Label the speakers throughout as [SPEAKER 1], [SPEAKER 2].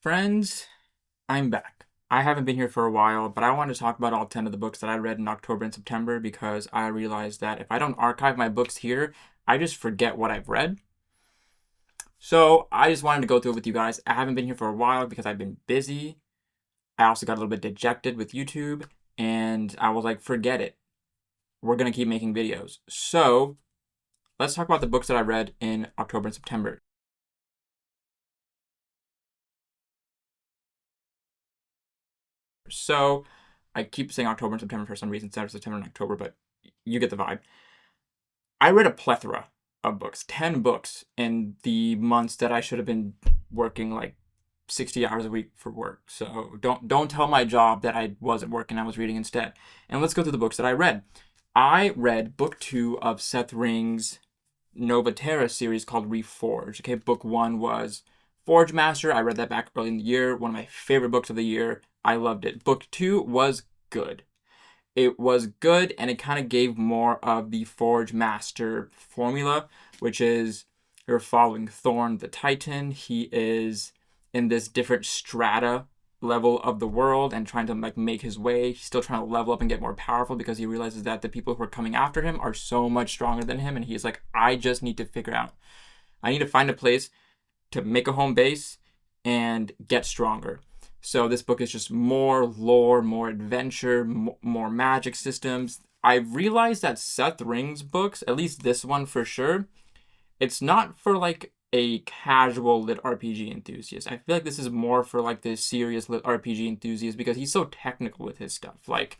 [SPEAKER 1] Friends, I'm back. I haven't been here for a while, but I want to talk about all 10 of the books that I read in October and September because I realized that if I don't archive my books here, I just forget what I've read. So I just wanted to go through it with you guys. I haven't been here for a while because I've been busy. I also got a little bit dejected with YouTube, and I was like, forget it. We're going to keep making videos. So let's talk about the books that I read in October and September. So I keep saying October and September for some reason instead of September and October, but you get the vibe. I read a plethora of books, 10 books in the months that I should have been working like 60 hours a week for work. So don't tell my job that I wasn't working, I was reading instead. And let's go through the books that I read. I read book 2 of Seth Ring's Nova Terra series called Reforged. Okay, book 1 was Forge Master. I read that back early in the year. One of my favorite books of the year. I loved it. Book 2 was good. It was good, and it kind of gave more of the Forge Master formula, which is you're following Thorn the Titan. He is in this different strata level of the world and trying to like make his way. He's still trying to level up and get more powerful because he realizes that the people who are coming after him are so much stronger than him, and he's like, I just need to figure out. I need to find a place to make a home base and get stronger. So this book is just more lore, more adventure, more magic systems. I realized that Seth Ring's books, at least this one for sure, it's not for like a casual lit RPG enthusiast. I feel like this is more for like the serious lit RPG enthusiast because he's so technical with his stuff. Like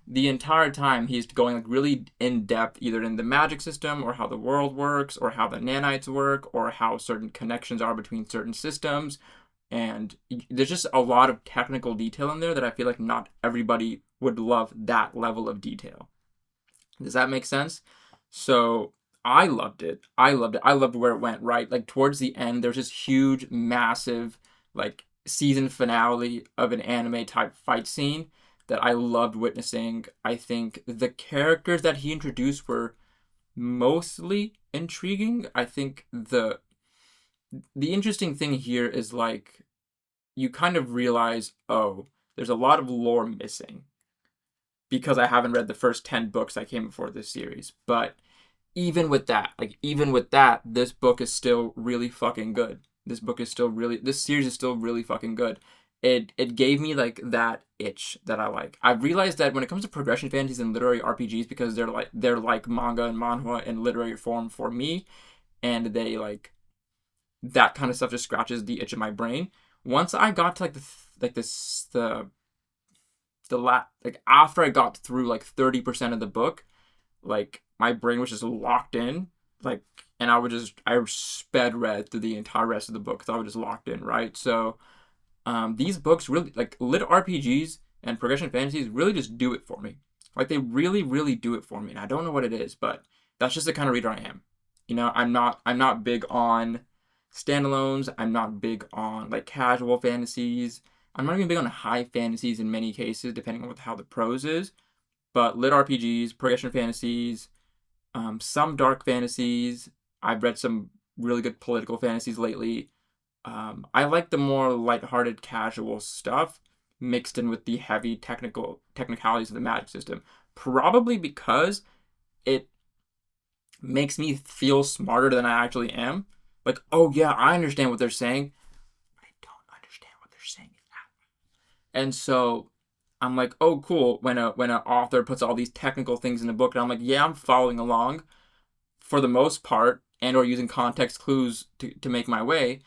[SPEAKER 1] the entire time he's going like really in depth either in the magic system or how the world works or how the nanites work or how certain connections are between certain systems. And there's just a lot of technical detail in there that I feel like not everybody would love that level of detail. Does that make sense? So I loved it. I loved it. I loved where it went, right? Like towards the end, there's this huge, massive, like season finale of an anime type fight scene that I loved witnessing. I think the characters that he introduced were mostly intriguing. I think the interesting thing here is like you kind of realize, oh, there's a lot of lore missing because I haven't read the first 10 books that came before this series. But even with that, this book is still really fucking good. This series is still really fucking good. It gave me like that itch that I like. I've realized that when it comes to progression fantasies and literary RPGs, because they're like manga and manhwa in literary form for me, and they like that kind of stuff just scratches the itch of my brain. Once I got to after I got through like 30% of the book, like my brain was just locked in, like, and I sped read through the entire rest of the book because I was just locked in, right? So these books really, like lit RPGs and progression fantasies, really just do it for me. Like they really, really do it for me, and I don't know what it is, but that's just the kind of reader I am. You know, I'm not big on standalones. I'm not big on like casual fantasies. I'm not even big on high fantasies in many cases, depending on how the prose is. But lit RPGs, progression fantasies, some dark fantasies. I've read some really good political fantasies lately. I like the more lighthearted, casual stuff mixed in with the heavy technicalities of the magic system. Probably because it makes me feel smarter than I actually am. Like, oh yeah, I understand what they're saying. I don't understand what they're saying. And so I'm like, oh cool. When an author puts all these technical things in a book, and I'm like, yeah, I'm following along for the most part, and or using context clues to make my way.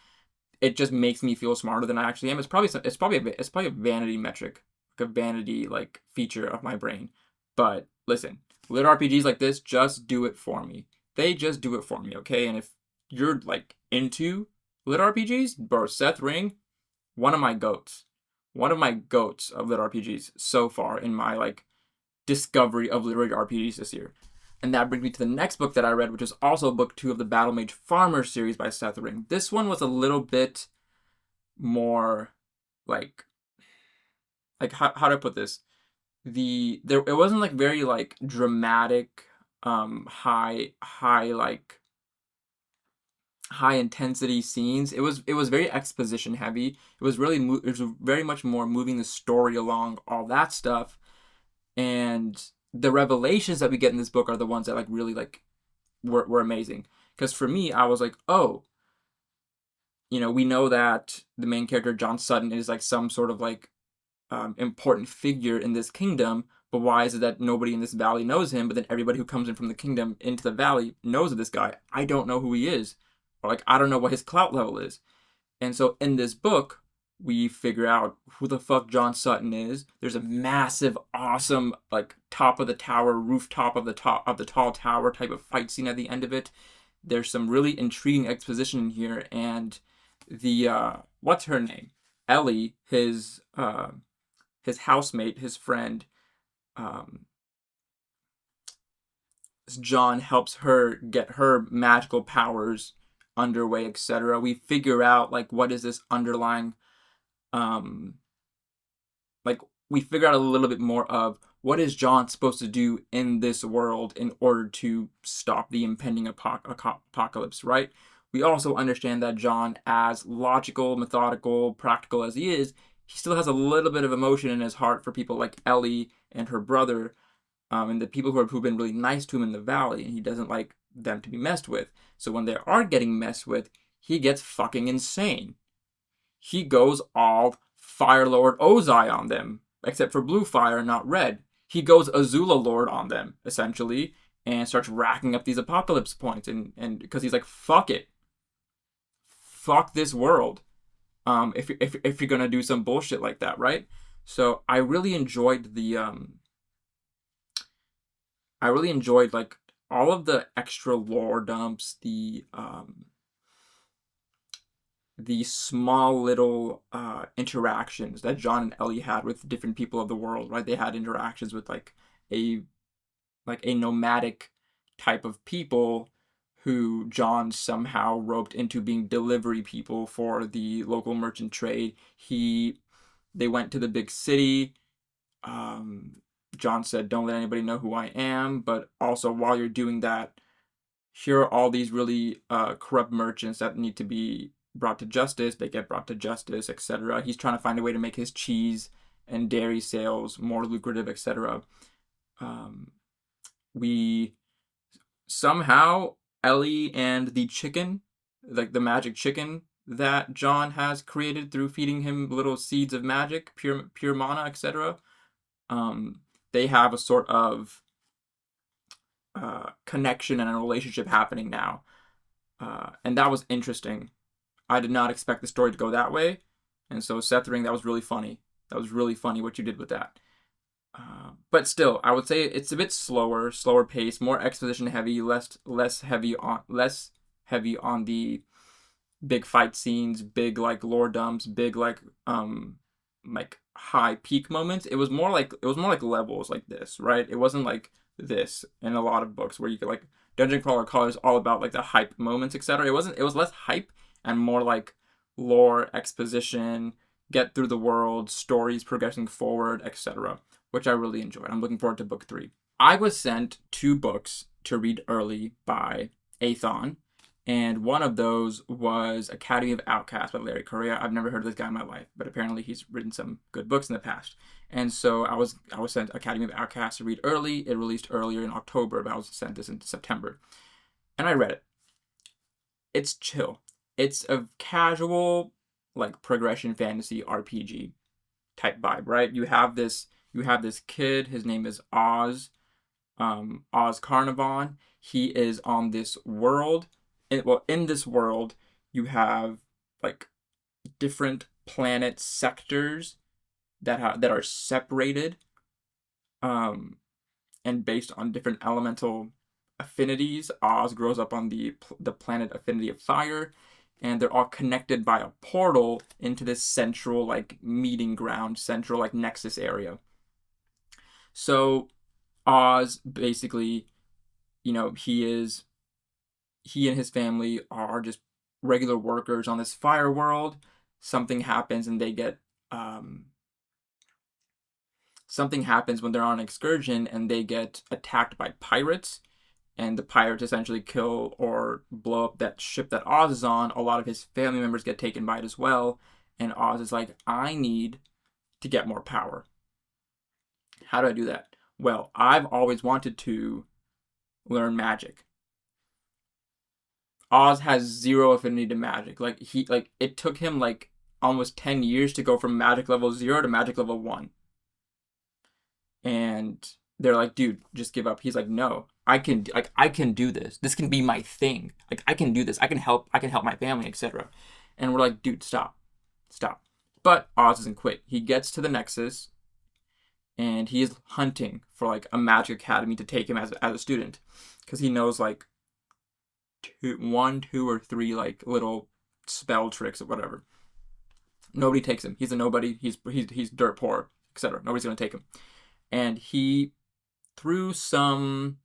[SPEAKER 1] It just makes me feel smarter than I actually am. It's probably a vanity metric, like a vanity like feature of my brain. But listen, lit RPGs like this just do it for me. They just do it for me, okay? And if you're like into lit RPGs, bro, Seth Ring, one of my goats. One of my goats of lit RPGs so far in my like discovery of literary RPGs this year. And that brings me to the next book that I read, which is also book 2 of the Battle Mage Farmer series by Seth Ring. This one was a little bit more like how do I put this? It wasn't like very like dramatic, high like high intensity scenes. It was very exposition heavy. It was really it was very much more moving the story along, all that stuff. And the revelations that we get in this book are the ones that like really like were amazing. Because for me, I was like, oh, we know that the main character John Sutton is like some sort of like important figure in this kingdom, but why is it that nobody in this valley knows him, but then everybody who comes in from the kingdom into the valley knows of this guy? I don't know who he is, or like I don't know what his clout level is. And so in this book, we figure out who the fuck John Sutton is. There's a massive, awesome, like top of the tower, rooftop of the tall tower type of fight scene at the end of it. There's some really intriguing exposition in here, and the what's her name? Ellie, his housemate, his friend, um, John helps her get her magical powers underway, etc. We figure out like what is this underlying, um, like we figure out a little bit more of what is John supposed to do in this world in order to stop the impending apocalypse, right? We also understand that John, as logical, methodical, practical as he is, he still has a little bit of emotion in his heart for people like Ellie and her brother, and the people who've been really nice to him in the valley, and he doesn't like them to be messed with. So when they are getting messed with, he gets fucking insane. He goes all Fire Lord Ozai on them, except for blue fire, not red. He goes Azula Lord on them, essentially, and starts racking up these apocalypse points, and because he's like, fuck it. Fuck this world. If you're gonna do some bullshit like that, right? So I really enjoyed like all of the extra lore dumps, the small little interactions that John and Ellie had with different people of the world, right? They had interactions with a a nomadic type of people who John somehow roped into being delivery people for the local merchant trade. They went to the big city. Um, John said, "Don't let anybody know who I am," but also while you're doing that, here are all these really corrupt merchants that need to be brought to justice. They get brought to justice, etc. He's trying to find a way to make his cheese and dairy sales more lucrative, etc. Um, we somehow Ellie and the chicken, like the magic chicken that John has created through feeding him little seeds of magic, pure mana, etc. Um, they have a sort of connection and a relationship happening now, and that was interesting. I did not expect the story to go that way, and so Sethering, that was really funny. That was really funny what you did with that. But still, I would say it's a bit slower pace, more exposition heavy, less heavy on the big fight scenes, big like lore dumps, big like high peak moments. It was more like levels like this, right? It wasn't like this in a lot of books where you could like Dungeon Crawler Color is all about like the hype moments, etc. It was less hype and more like lore exposition, get through the world, stories progressing forward, etc., which I really enjoyed. I'm looking forward to book 3. I was sent 2 books to read early by Athon, and one of those was Academy of Outcasts by Larry Correa. I've never heard of this guy in my life, but apparently he's written some good books in the past. And so I was sent Academy of Outcasts to read early. It released earlier in October, but I was sent this in September. And I read it. It's chill. It's a casual like progression fantasy RPG type vibe, right? You have this kid, his name is Oz, Oz Carnarvon. He is on this world. In this world, you have like different planet sectors that are separated, um, and based on different elemental affinities. Oz grows up on the planet affinity of fire, and they're all connected by a portal into this central like meeting ground, central like nexus area. So Oz basically, he and his family are just regular workers on this fire world. Something happens and they get something happens when they're on an excursion and they get attacked by pirates, and the pirates essentially kill or blow up that ship that Oz is on. A lot of his family members get taken by it as well, and Oz is like, I need to get more power. How do I do that? Well, I've always wanted to learn magic. Oz has zero affinity to magic. It took him like almost 10 years to go from magic level 0 to magic level 1. And they're like, dude, just give up. He's like, no, I can do this. This can be my thing. Like, I can do this. I can help my family, etc. And we're like, dude, stop. But Oz doesn't quit. He gets to the Nexus, and he is hunting for like a magic academy to take him as a student, because he knows like 1, 2, or 3 like little spell tricks or whatever. Nobody takes him. He's a nobody. He's dirt poor, etc. Nobody's gonna take him. And he, through some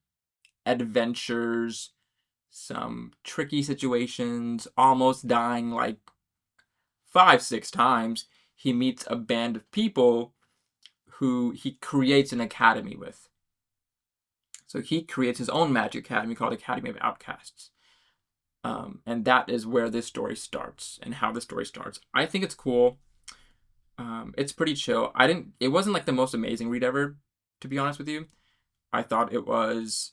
[SPEAKER 1] adventures, some tricky situations, almost dying like 5, 6 times, he meets a band of people who he creates an academy with. So he creates his own magic academy called Academy of Outcasts. And that is where this story starts, and how the story starts. I think it's cool. It's pretty chill. It wasn't like the most amazing read ever, to be honest with you. I thought it was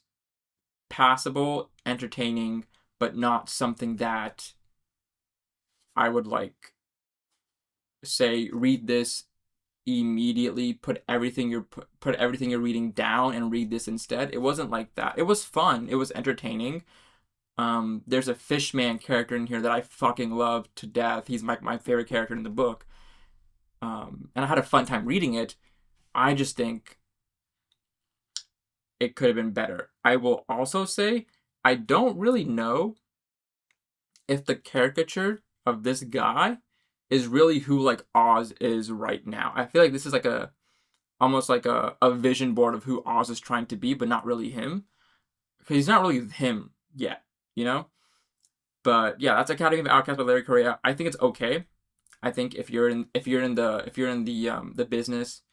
[SPEAKER 1] passable, entertaining, but not something that I would like say, read this immediately, put everything you're reading down and read this instead. It wasn't like that. It was fun. It was entertaining. There's a Fishman character in here that I fucking love to death. He's my favorite character in the book. And I had a fun time reading it. I just think it could have been better. I will also say, I don't really know if the caricature of this guy is really who like Oz is right now. I feel like this is like almost like a vision board of who Oz is trying to be, but not really him. Because he's not really him yet, you know? But yeah, that's Academy of Outcasts by Larry Correa. I think it's okay. I think if you're in the business,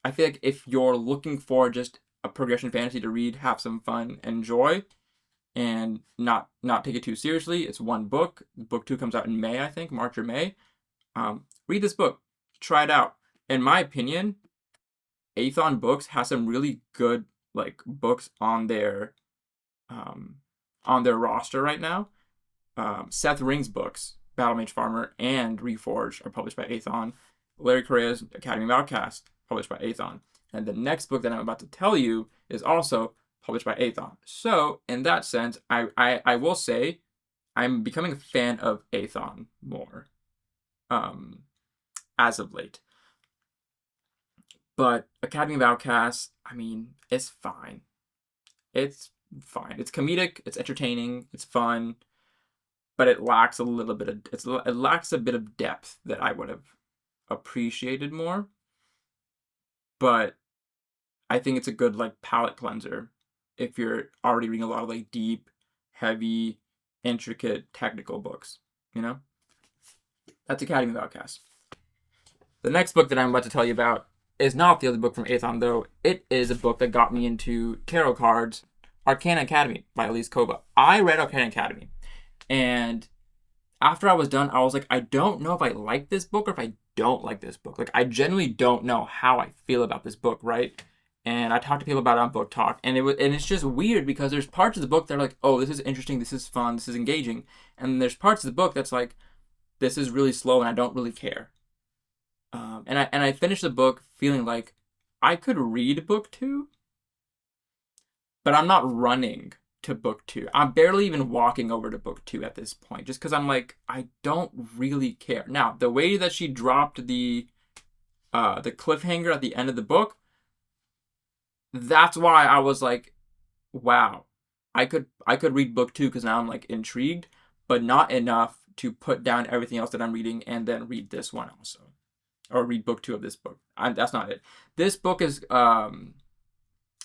[SPEAKER 1] I feel like if you're looking for just a progression fantasy to read, have some fun, enjoy, and not take it too seriously, it's one book. Book 2 comes out in May, I think, March or May. Read this book, try it out. In my opinion, Aethon Books has some really good like books on their roster right now. Seth Ring's books, Battle Mage Farmer and Reforged, are published by Aethon. Larry Correa's Academy of Outcasts, published by Aethon. And the next book that I'm about to tell you is also published by Aethon. So, in that sense, I will say I'm becoming a fan of Aethon more as of late. But Academy of Outcasts, I mean, it's fine. It's fine. It's comedic, it's entertaining, it's fun, but it lacks a little bit of it lacks a bit of depth that I would have appreciated more. But I think it's a good like palate cleanser if you're already reading a lot of like deep, heavy, intricate, technical books, you know? That's Academy of Outcasts. The next book that I'm about to tell you about is not the other book from Aethon, though. It is a book that got me into tarot cards, Arcana Academy by Elise Kova. I read Arcana Academy, and after I was done, I was like, I don't know if I like this book or if I don't like this book. Like, I genuinely don't know how I feel about this book, right? And I talked to people about it on Book Talk, and it's just weird because there's parts of the book that are like, oh, this is interesting, this is fun, this is engaging, and there's parts of the book that's like, this is really slow and I don't really care. And I finished the book feeling like I could read book 2, but I'm not running to book 2. I'm barely even walking over to book 2 at this point, just because I'm like, I don't really care. Now, the way that she dropped the cliffhanger at the end of the book, that's why I was like, wow, I could read book 2 because now I'm like intrigued, but not enough to put down everything else that I'm reading and then read this one also. Or read book 2 of this book. That's not it. This book is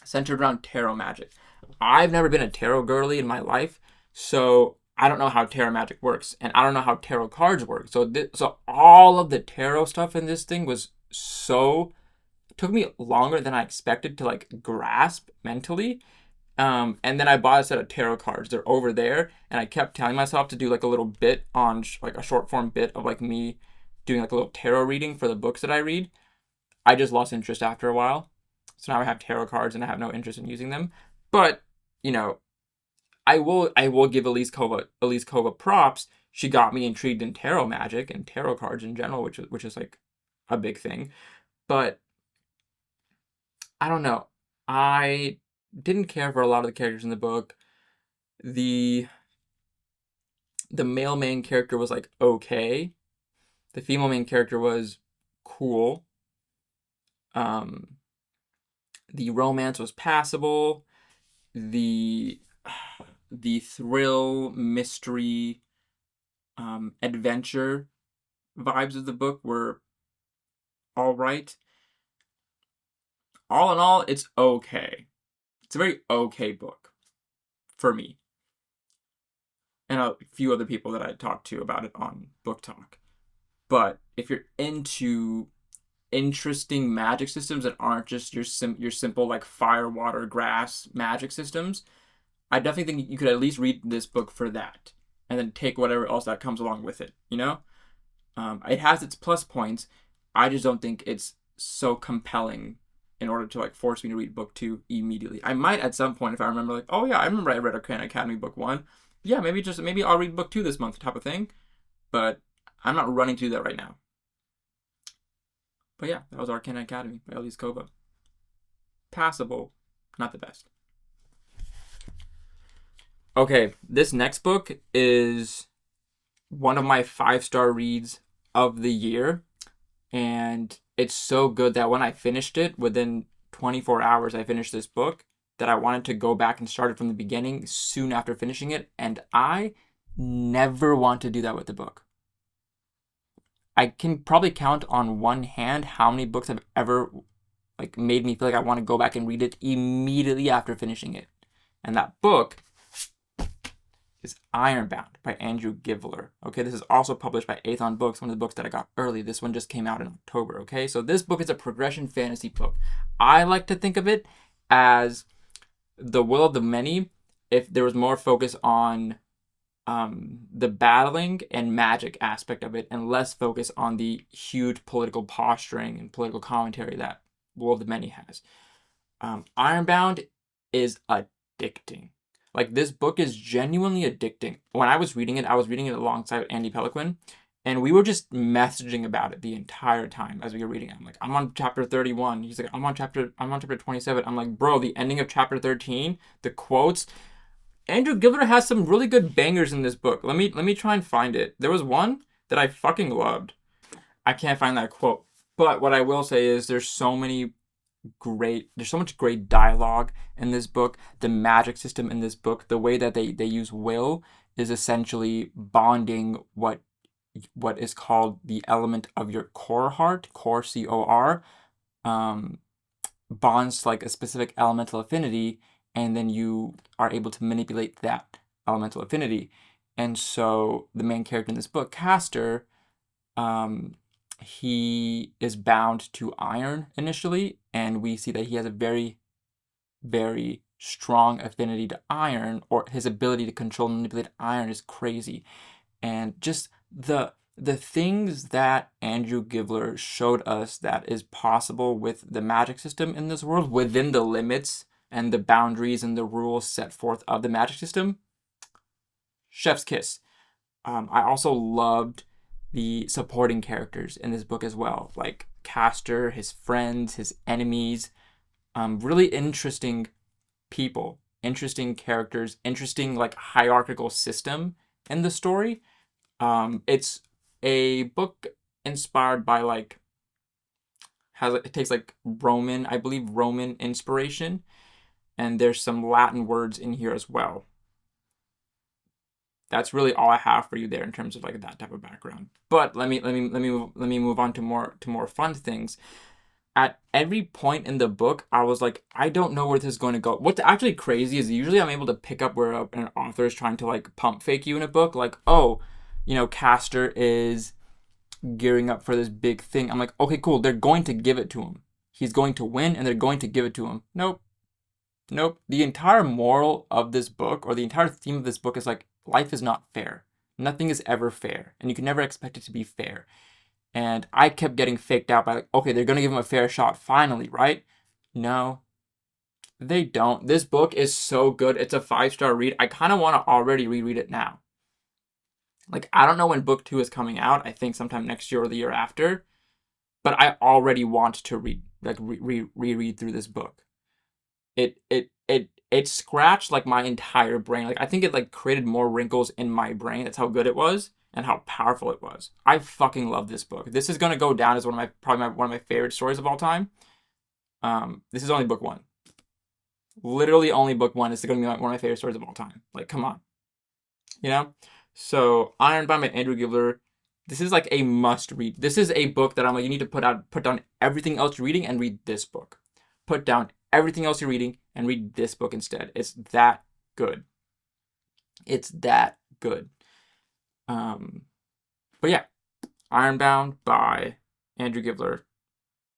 [SPEAKER 1] centered around tarot magic. I've never been a tarot girly in my life, so I don't know how tarot magic works, and I don't know how tarot cards work. So all of the tarot stuff in this thing was took me longer than I expected to like grasp mentally. And then I bought a set of tarot cards. They're over there, and I kept telling myself to do like a little bit on like a short form bit of like me doing like a little tarot reading for the books that I read. I just lost interest after a while. So now I have tarot cards and I have no interest in using them. But, you know, I will give Elise Kova props. She got me intrigued in tarot magic and tarot cards in general, which is like a big thing. But I don't know. I didn't care for a lot of the characters in the book. The male main character was like okay. The female main character was cool. The romance was passable. The thrill, mystery, adventure vibes of the book were all right. All in all, it's okay. It's a very okay book for me and a few other people that I talked to about it on Book Talk. But if you're into interesting magic systems that aren't just your simple like fire, water, grass magic systems, I definitely think you could at least read this book for that, and then take whatever else that comes along with it. You know, it has its plus points. I just don't think it's so compelling in order to like force me to read book 2 immediately. I might at some point if I remember like, oh yeah, I remember I read Arcana Academy book 1. Yeah, maybe I'll read book 2 this month type of thing. But I'm not running to do that right now. But yeah, that was Arcana Academy by Elise Kova. Passable, not the best. Okay, this next book is one of my 5-star reads of the year. And it's so good that when I finished it, within 24 hours, I finished this book, that I wanted to go back and start it from the beginning soon after finishing it. And I never want to do that with the book. I can probably count on one hand how many books have ever like made me feel like I want to go back and read it immediately after finishing it. And that book is Ironbound by Andrew Givler. Okay, this is also published by Aethon Books, one of the books that I got early. This one just came out in October, okay? So this book is a progression fantasy book. I like to think of it as The Will of the Many if there was more focus on the battling and magic aspect of it and less focus on the huge political posturing and political commentary that Will of the Many has. Ironbound is addicting. Like, this book is genuinely addicting. When I was reading it alongside Andy Peliquin, and we were just messaging about it the entire time as we were reading it. I'm like, I'm on chapter 31. He's like, I'm on chapter 27. I'm like, bro, the ending of chapter 13, the quotes. Andrew Givler has some really good bangers in this book. Let me try and find it. There was one that I fucking loved. I can't find that quote. But what I will say is there's so much great dialogue in this book. The magic system in this book, the way that they use will is essentially bonding what is called the element of your core heart, core COR, bonds like a specific elemental affinity, and then you are able to manipulate that elemental affinity. And so the main character in this book, Castor, he is bound to iron initially, and we see that he has a very, very strong affinity to iron, or his ability to control and manipulate iron is crazy. And just the things that Andrew Givler showed us that is possible with the magic system in this world within the limits and the boundaries and the rules set forth of the magic system, chef's kiss. I also loved the supporting characters in this book as well, like Castor, his friends, his enemies, really interesting people, interesting characters, interesting like hierarchical system in the story. It's a book inspired by like it takes like Roman inspiration, and there's some Latin words in here as well. That's really all I have for you there in terms of like that type of background. But let me move on to more fun things. At every point in the book, I was like, I don't know where this is going to go. What's actually crazy is usually I'm able to pick up where an author is trying to like pump fake you in a book. Like, oh, Castor is gearing up for this big thing. I'm like, okay, cool. They're going to give it to him. He's going to win and they're going to give it to him. Nope. Nope. The entire moral of this book, or the entire theme of this book, is like, life is not fair. Nothing is ever fair, and you can never expect it to be fair. And I kept getting faked out by, like, okay, they're gonna give him a fair shot finally, right? No, they don't. This book is so good. It's a 5-star read. I kind of want to already reread it now. Like, I don't know when book 2 is coming out. I think sometime next year or the year after. But I already want to reread through this book. It scratched like my entire brain. Like, I think it like created more wrinkles in my brain. That's how good it was and how powerful it was. I fucking love this book. This is gonna go down as one of my favorite stories of all time. This is only book 1. Literally only book 1 is gonna be one of my favorite stories of all time. Like, come on, you know. So Ironbound by Andrew Gibler. This is like a must read. This is a book that I'm like, you need to put down everything else you're reading and read this book. Put down everything else you're reading and read this book instead. It's that good. It's that good. But yeah, Ironbound by Andrew Gibler.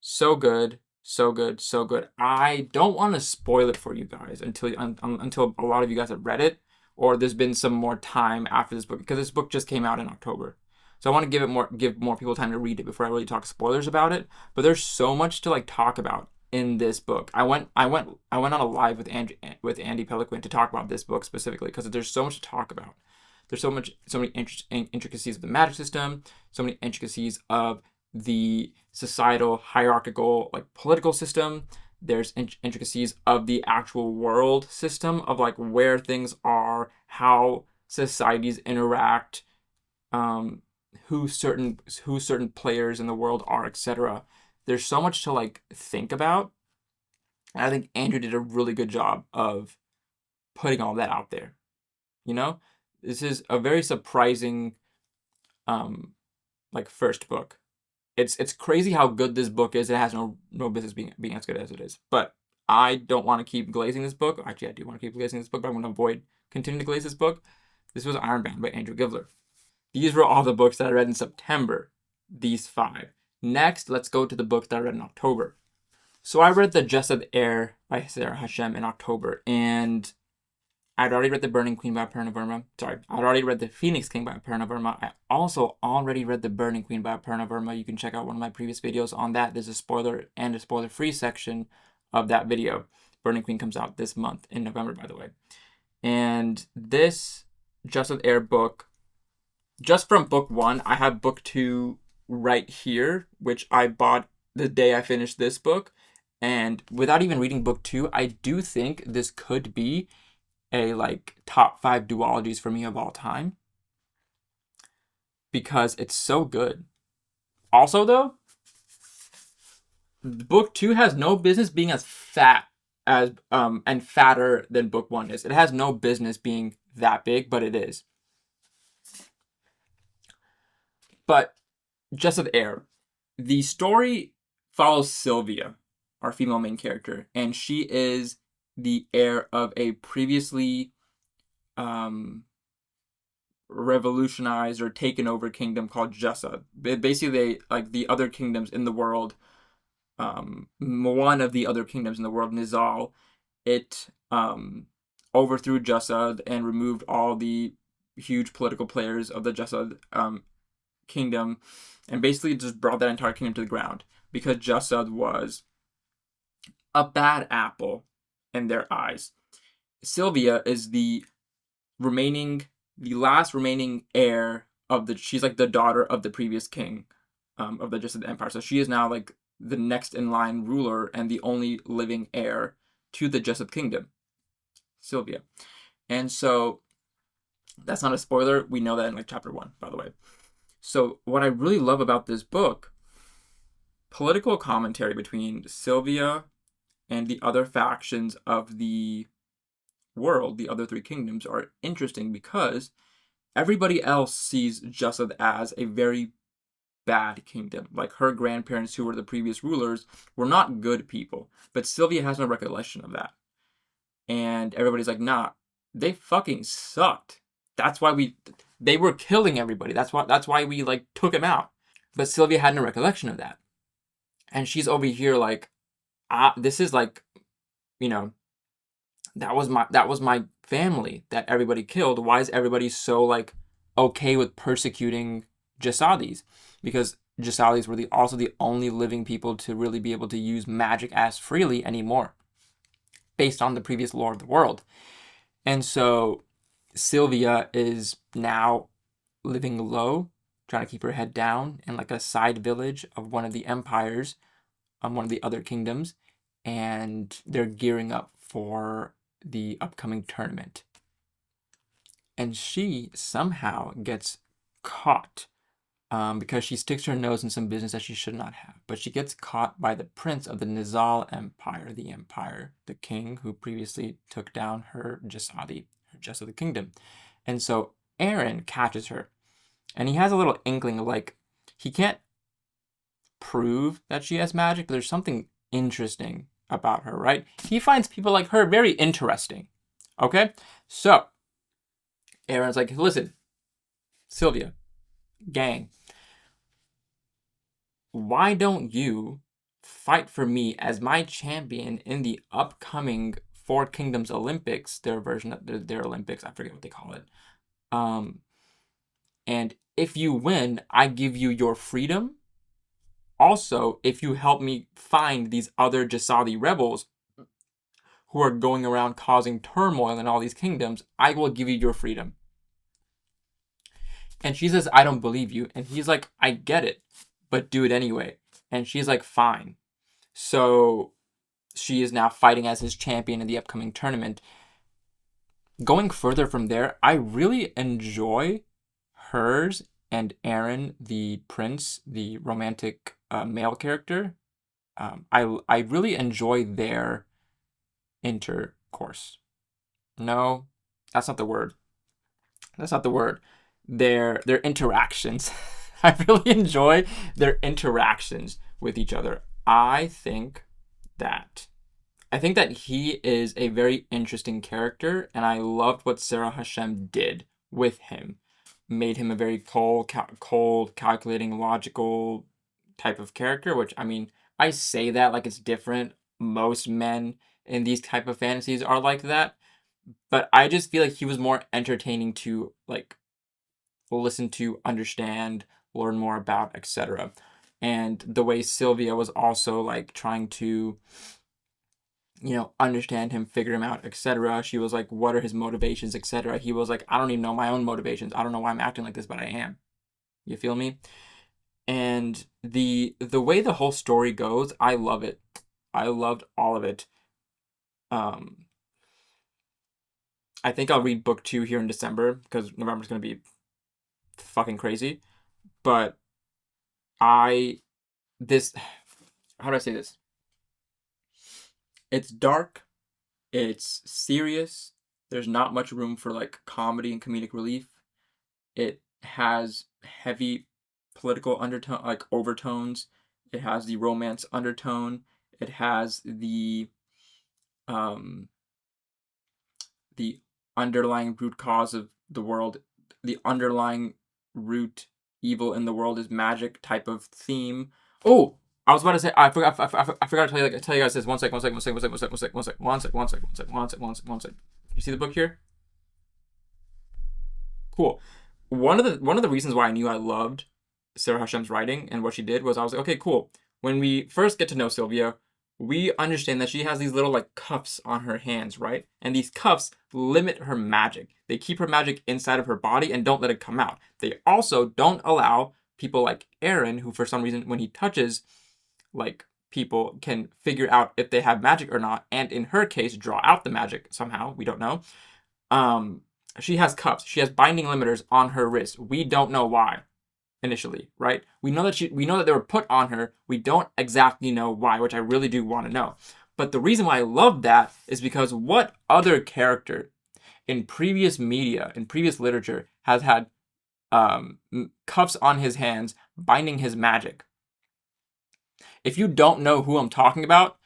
[SPEAKER 1] So good, so good, so good. I don't want to spoil it for you guys until a lot of you guys have read it, or there's been some more time after this book, because this book just came out in October. So I want to give more people time to read it before I really talk spoilers about it. But there's so much to like talk about in this book. I went on a live with Andy Peliquin to talk about this book specifically, because there's so much to talk about. There's so many intricacies of the magic system, so many intricacies of the societal, hierarchical, like political system. There's intricacies of the actual world system, of like where things are, how societies interact, who certain players in the world are, etc. There's so much to like think about, and I think Andrew did a really good job of putting all that out there. You know, this is a very surprising, like, first book. It's crazy how good this book is. It has no business being as good as it is. But I don't want to keep glazing this book. Actually, I do want to keep glazing this book, but I'm going to avoid continuing to glaze this book. This was Ironbound by Andrew Gibler. These were all the books that I read in September. These 5. Next, let's go to the books that I read in October. So I read the Jasad Heir by Sarah Hashem in October, and I'd already read The Burning Queen by Aparna Verma. Sorry, I'd already read The Phoenix King by Aparna Verma. I also already read The Burning Queen by Aparna Verma. You can check out one of my previous videos on that. There's a spoiler and a spoiler-free section of that video. Burning Queen comes out this month in November, by the way. And this Jasad Heir book, just from book 1, I have book 2 right here, which I bought the day I finished this book. And without even reading book 2, I do think this could be a like top 5 duologies for me of all time, because it's so good. Also though, book 2 has no business being as fat as and fatter than book 1 is. It has no business being that big, but it is. But Jasad Heir, the story follows Sylvia, our female main character, and she is the heir of a previously revolutionized or taken over kingdom called Jasad. Basically, like the other kingdoms in the world, one of the other kingdoms in the world, Nizal, it overthrew Jasad and removed all the huge political players of the Jasad kingdom, and basically just brought that entire kingdom to the ground, because Jasad was a bad apple in their eyes. Sylvia is the last remaining heir of she's like the daughter of the previous king of the Jasad Empire. So she is now like the next in line ruler and the only living heir to the Jasad kingdom, Sylvia. And so that's not a spoiler. We know that in like chapter 1, by the way. So what I really love about this book, political commentary between Sylvia and the other factions of the world, the other 3 kingdoms, are interesting because everybody else sees Jasad as a very bad kingdom. Like her grandparents, who were the previous rulers, were not good people, but Sylvia has no recollection of that. And everybody's like, nah, they fucking sucked. That's why they were killing everybody. That's why we like took him out. But Sylvia had no recollection of that. And she's over here like, this is like, you know, that was my family that everybody killed. Why is everybody so like okay with persecuting jasadis? Because jasadis were also the only living people to really be able to use magic as freely anymore, based on the previous lore of the world. And so Sylvia is now living low, trying to keep her head down in like a side village of one of the empires, one of the other kingdoms, and they're gearing up for the upcoming tournament. And she somehow gets caught because she sticks her nose in some business that she should not have. But she gets caught by the prince of the Nizal Empire, the king who previously took down her jasad of the kingdom. And so Aaron catches her, and he has a little inkling of like, he can't prove that she has magic, but there's something interesting about her, right? He finds people like her very interesting. Okay? So Aaron's like, listen, Sylvia, gang, why don't you fight for me as my champion in the upcoming Four Kingdoms Olympics, their version of their Olympics, I forget what they call it. And if you win, I give you your freedom. Also, if you help me find these other Jasadi rebels who are going around causing turmoil in all these kingdoms, I will give you your freedom. And she says, I don't believe you. And he's like, I get it, but do it anyway. And she's like, fine. So she is now fighting as his champion in the upcoming tournament. Going further from there, I really enjoy hers and Aaron, the prince, the romantic male character. I really enjoy their intercourse. No, that's not the word. That's not the word. Their interactions. I really enjoy their interactions with each other. I think that he is a very interesting character, and I loved what Sarah Hashem did with him. Made him a very cold, calculating, logical type of character, which, I mean, I say that like it's different. Most men in these type of fantasies are like that. But I just feel like he was more entertaining to, like, listen to, understand, learn more about, etc. And the way Sylvia was also, like, trying to, understand him, figure him out, etc. She was like, what are his motivations, etc. He was like, I don't even know my own motivations. I don't know why I'm acting like this, but I am. You feel me? And the way the whole story goes, I love it. I loved all of it. I think I'll read book 2 here in December, because November's going to be fucking crazy. But how do I say this? It's dark. It's serious. There's not much room for like comedy and comedic relief. It has heavy political undertone, like overtones. It has the romance undertone. It has the underlying root cause of the world. The underlying root evil in the world is magic type of theme. Oh, I was about to say, I forgot to tell you guys this. One sec. You see the book here? Cool. One of the reasons why I knew I loved Sarah Hashem's writing and what she did was I was like, okay, cool. When we first get to know Sylvia, we understand that she has these little like cuffs on her hands, right? And these cuffs limit her magic. They keep her magic inside of her body and don't let it come out. They also don't allow people like Aaron, who for some reason when he touches like people can figure out if they have magic or not, and in her case draw out the magic somehow. We don't know. She has cuffs. She has binding limiters on her wrist. We don't know why initially, right? We know that they were put on her. We don't exactly know why, which I really do want to know. But the reason why I love that is because what other character in previous media, in previous literature, has had cuffs on his hands binding his magic? If you don't know who I'm talking about,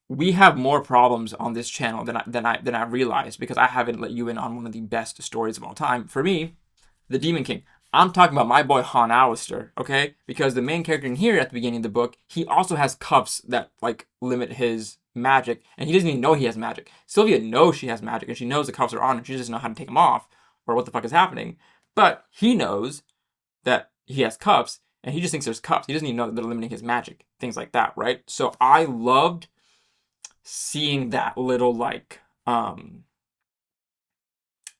[SPEAKER 1] we have more problems on this channel than I realized, because I haven't let you in on one of the best stories of all time. For me, the Demon King. I'm talking about my boy Han Alistair, okay? Because the main character in here at the beginning of the book, he also has cuffs that like limit his magic, and he doesn't even know he has magic. Sylvia knows she has magic, and she knows the cuffs are on, and she doesn't know how to take them off, or what the fuck is happening. But he knows that he has cuffs, and he just thinks there's cuffs. He doesn't even know that they're limiting his magic, things like that, right? So I loved seeing that little like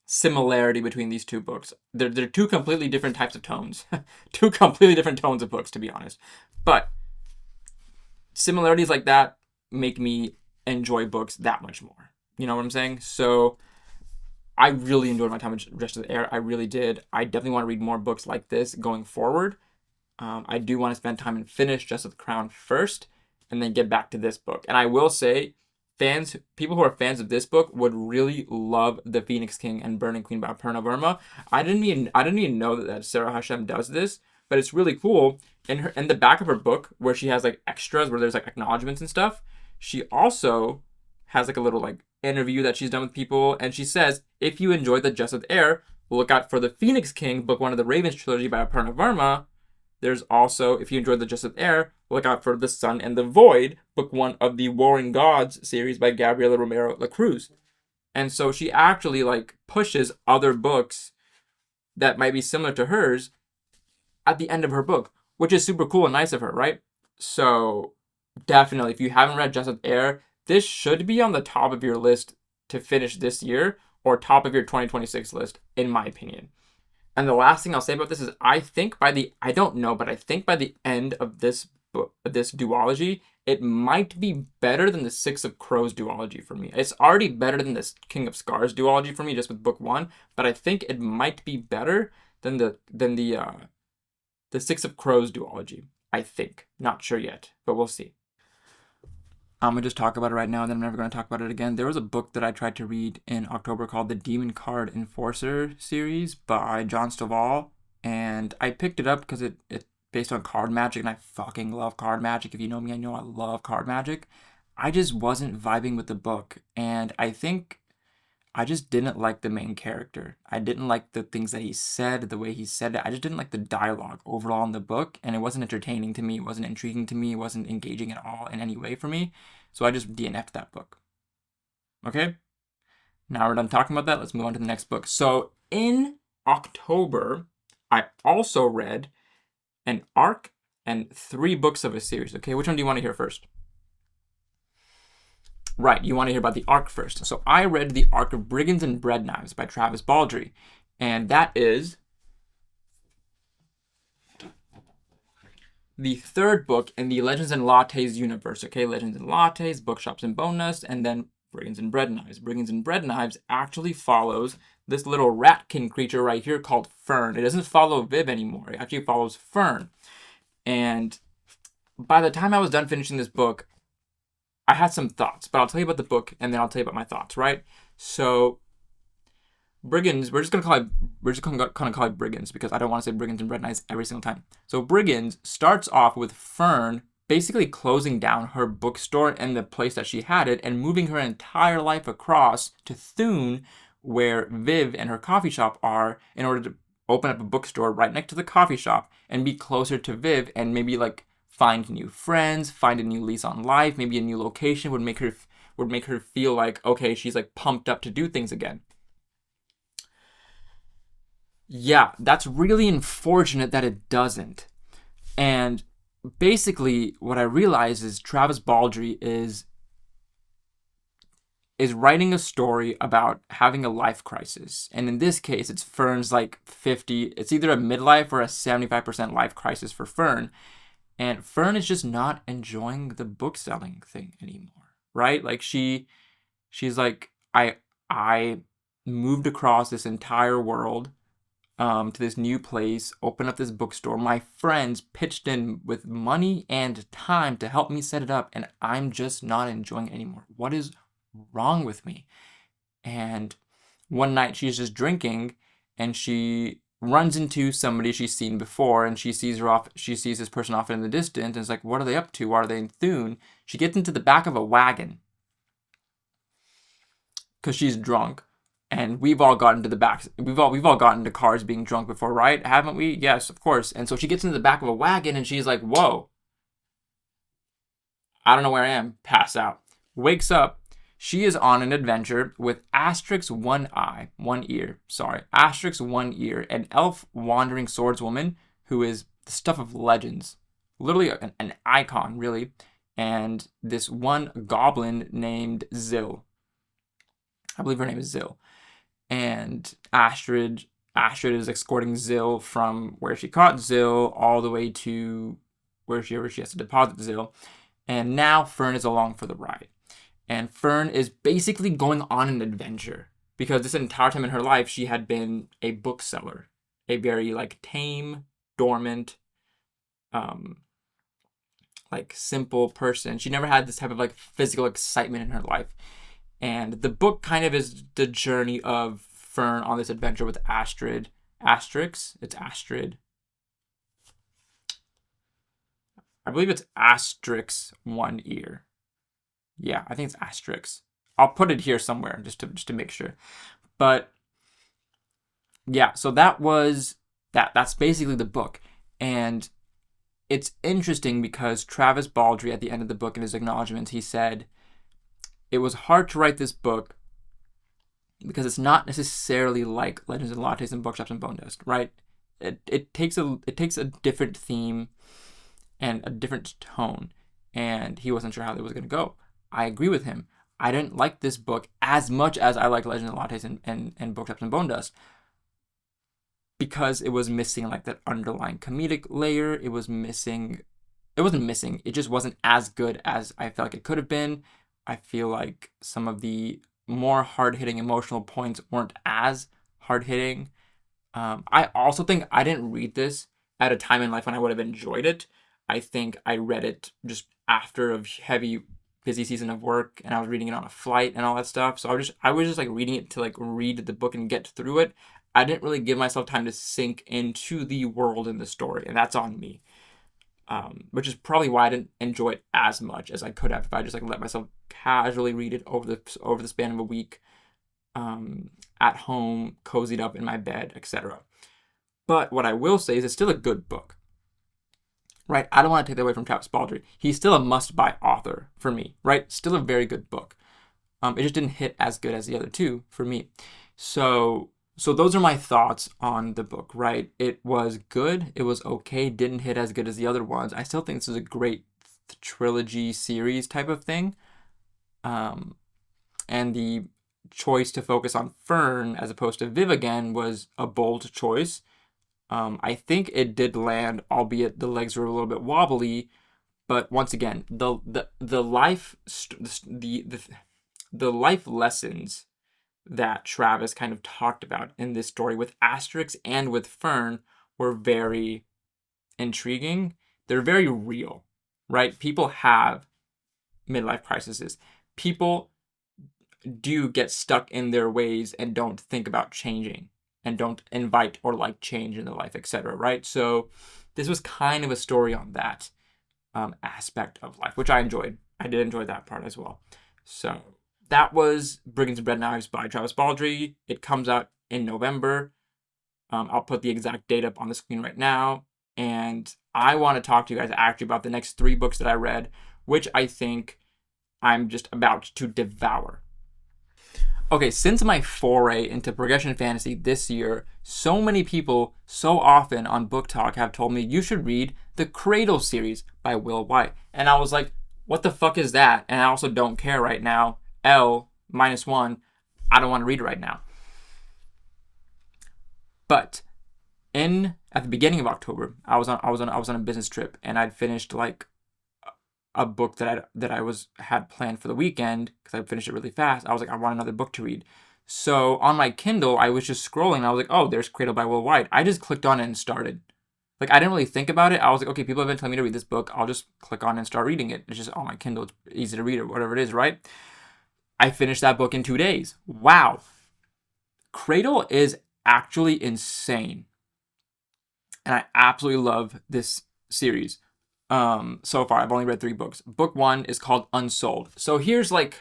[SPEAKER 1] similarity between these two books. They're two completely different types of tones. Two completely different tones of books, to be honest. But similarities like that make me enjoy books that much more. You know what I'm saying? So I really enjoyed my time with Jasad of the Heir. I really did. I definitely want to read more books like this going forward. I do want to spend time and finish Just of the Crown first, and then get back to this book. And I will say, people who are fans of this book would really love The Phoenix King and Burning Queen by Aparna Verma. I didn't even know that Sarah Hashem does this, but it's really cool. In the back of her book, where she has like extras, where there's like acknowledgments and stuff, she also has like a little like interview that she's done with people, and she says, if you enjoyed the Just of the Heir, look out for The Phoenix King, book 1 of the Ravens trilogy by Aparna Verma. There's also, if you enjoyed the Just of the Heir, look out for The Sun and the Void, book 1 of the Warring Gods series by Gabriela Romero Lacruz. And so she actually like pushes other books that might be similar to hers at the end of her book, which is super cool and nice of her, right? So definitely, if you haven't read Just of the Heir, this should be on the top of your list to finish this year, or top of your 2026 list, in my opinion. And the last thing I'll say about this is, I think by the end of this book, this duology, it might be better than the Six of Crows duology for me. It's already better than this King of Scars duology for me, just with book 1, but I think it might be better than the Six of Crows duology. I think. Not sure yet, but we'll see. I'm going to just talk about it right now, and then I'm never going to talk about it again. There was a book that I tried to read in October called the Demon Card Enforcer series by John Stovall, and I picked it up because it's based on card magic, and I fucking love card magic. If you know me, I know I love card magic. I just wasn't vibing with the book, and I think I just didn't like the main character. I didn't like the things that he said, the way he said it. I just didn't like the dialogue overall in the book, and it wasn't entertaining to me. It wasn't intriguing to me. It wasn't engaging at all in any way for me. So I just DNF'd that book. Okay? Now we're done talking about that. Let's move on to the next book. So in October, I also read an arc and 3 books of a series. Okay, which one do you want to hear first? Right, you want to hear about the arc first. So I read the arc of Brigands and Breadknives by Travis Baldree. And that is the 3rd book in the Legends and Lattes universe. Okay, Legends and Lattes, Bookshops and Bonus, and then Brigands and Breadknives. Brigands and Breadknives actually follows this little ratkin creature right here called Fern. It doesn't follow Viv anymore. It actually follows Fern. And by the time I was done finishing this book, I had some thoughts, but I'll tell you about the book, and then I'll tell you about my thoughts, right? So, Brigands, we're just gonna call it Brigands, because I don't want to say Brigands and Breadknives every single time. So Brigands starts off with Fern basically closing down her bookstore and the place that she had it, and moving her entire life across to Thune, where Viv and her coffee shop are, in order to open up a bookstore right next to the coffee shop and be closer to Viv, and maybe like find new friends, find a new lease on life, maybe a new location would make her feel like, okay, she's like pumped up to do things again. Yeah, that's really unfortunate that it doesn't. And basically what I realize is Travis Baldree is writing a story about having a life crisis. And in this case, it's Fern's like 50, it's either a midlife or a 75% life crisis for Fern. And Fern is just not enjoying the book selling thing anymore, right? Like she's like, I moved across this entire world to this new place, open up this bookstore. My friends pitched in with money and time to help me set it up, and I'm just not enjoying it anymore. What is wrong with me? And one night she's just drinking, and she runs into somebody she's seen before, and she sees this person off in the distance, and it's like, what are they up to? Why are they in Thune? She gets into the back of a wagon because she's drunk, And we've all gotten to the back. We've all gotten into cars being drunk before, right? Haven't we? Yes, of course. And so she gets into the back of a wagon and she's like, whoa, I don't know where I am. Pass out. Wakes up. She is on an adventure with Asterix Asterix One Ear, an elf wandering swordswoman who is the stuff of legends. Literally an icon, really. And this one goblin named Zill. I believe her name is Zill. And Astrid is escorting Zill from where she caught Zill all the way to where she has to deposit Zill. And now Fern is along for the ride. And Fern is basically going on an adventure because this entire time in her life, she had been a bookseller, a very like tame, dormant, like simple person. She never had this type of like physical excitement in her life. And the book kind of is the journey of Fern on this adventure with Astrid. Asterix? It's Astrid. I believe it's Asterix One Ear. Yeah, I think it's Asterix. I'll put it here somewhere just to make sure. But yeah, so that's basically the book. And it's interesting because Travis Baldree at the end of the book in his acknowledgments, he said, it was hard to write this book because it's not necessarily like Legends and Lattes and Bookshops and Bone Dust, right? It takes a different theme and a different tone, and he wasn't sure how it was going to go. I agree with him. I didn't like this book as much as I like Legends and Lattes and Bookshops and Bone Dust because it was missing like that underlying comedic layer. It wasn't missing. It just wasn't as good as I felt like it could have been. I feel like some of the more hard-hitting emotional points weren't as hard-hitting. I also think I didn't read this at a time in life when I would have enjoyed it. I think I read it just after a heavy, busy season of work, and I was reading it on a flight and all that stuff. So I was just like reading it to like read the book and get through it. I didn't really give myself time to sink into the world and the story, and that's on me. Which is probably why I didn't enjoy it as much as I could have if I just like let myself casually read it over the span of a week, at home, cozied up in my bed, etc. But what I will say is it's still a good book, right? I don't want to take that away from Travis Baldree. He's still a must-buy author for me, right? Still a very good book. It just didn't hit as good as the other two for me. So those are my thoughts on the book, right? It was good. It was okay. Didn't hit as good as the other ones. I still think this is a great trilogy series type of thing. And the choice to focus on Fern as opposed to Viv again was a bold choice. I think it did land, albeit the legs were a little bit wobbly. But once again, the life lessons that Travis kind of talked about in this story with Asterix and with Fern were very intriguing. They're very real, right? People have midlife crises. People do get stuck in their ways and don't think about changing and don't invite or like change in their life, etc., right? So this was kind of a story on that aspect of life, which I enjoyed. I did enjoy that part as well. So that was Brigands and Breadknives by Travis Baldree. It comes out in November. I'll put the exact date up on the screen right now. And I want to talk to you guys actually about the next 3 books that I read, which I think I'm just about to devour. Okay, since my foray into progression fantasy this year, so many people so often on Book Talk have told me you should read the Cradle series by Will White. And I was like, what the fuck is that? And I also don't care right now. L-1, I don't want to read it right now. But at the beginning of October, I was on a business trip and I'd finished like a book that I had planned for the weekend because I finished it really fast. I was like, I want another book to read. So on my Kindle, I was just scrolling. And I was like, oh, there's Cradle by Will White. I just clicked on it and started. Like, I didn't really think about it. I was like, okay, people have been telling me to read this book. I'll just click on it and start reading it. It's just on my Kindle. It's easy to read or whatever it is, right? I finished that book in 2 days. Wow. Cradle is actually insane. And I absolutely love this series. So far, I've only read 3 books. Book 1 is called Unsold. So here's a